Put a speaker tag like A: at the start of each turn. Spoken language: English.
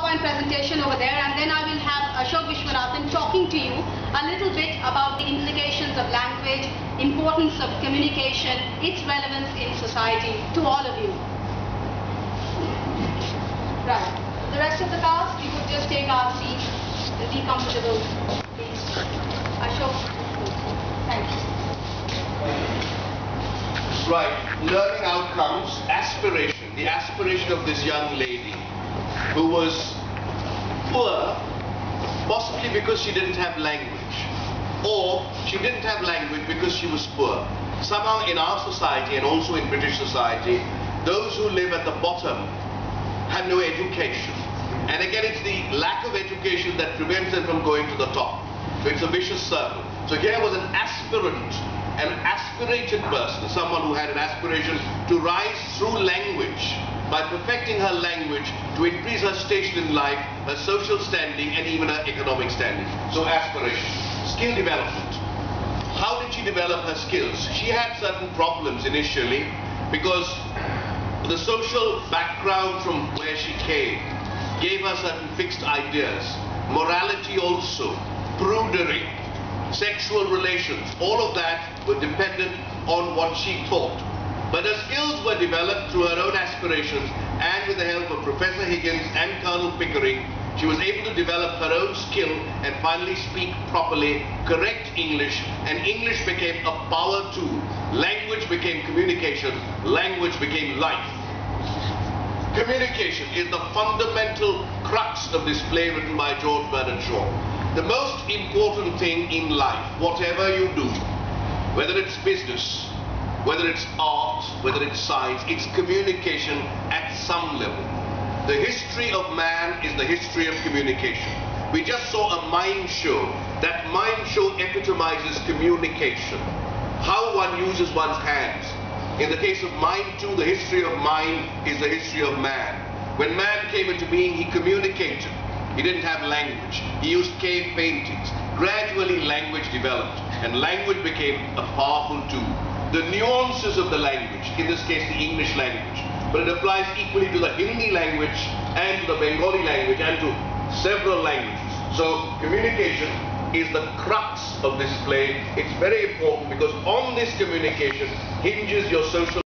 A: PowerPoint presentation over there, and then I will have Ashoke Viswanathan talking to you a little bit about the implications of language, importance of communication, its relevance in society to all of you. Right. The rest of the cast, we could just take our seats. Be comfortable, please. Ashoke, thank you.
B: Right, learning outcomes, aspiration, the aspiration of this young lady who was poor, possibly because she didn't have language, or she didn't have language because she was poor. Somehow in our society and also in British society, those who live at the bottom have no education. And again, it's the lack of education that prevents them from going to the top. So it's a vicious circle. So here was an aspirant, an aspirated person, someone who had an aspiration to rise through language, by perfecting her language to increase her station in life, her social standing, and even her economic standing. So aspiration. Skill development. How did she develop her skills? She had certain problems initially because the social background from where she came gave her certain fixed ideas. Morality also, prudery, sexual relations, all of that were dependent on what she taught. But her skills were developed through her own aspirations, and with the help of Professor Higgins and Colonel Pickering, she was able to develop her own skill and finally speak properly, correct English, and English became a power tool. Language became communication, language became life. Communication is the fundamental crux of this play written by George Bernard Shaw. The most important thing in life, whatever you do, whether it's business, whether it's art, whether it's science, it's communication at some level. The history of man is the history of communication. We just saw a mime show. That mime show epitomizes communication. How one uses one's hands. In the case of mime too, the history of mime is the history of man. When man came into being, he communicated. He didn't have language. He used cave paintings. Gradually language developed, and language became a powerful tool. The nuances of the language, in this case the English language, but it applies equally to the Hindi language and to the Bengali language and to several languages. So communication is the crux of this play. It's very important because on this communication hinges your social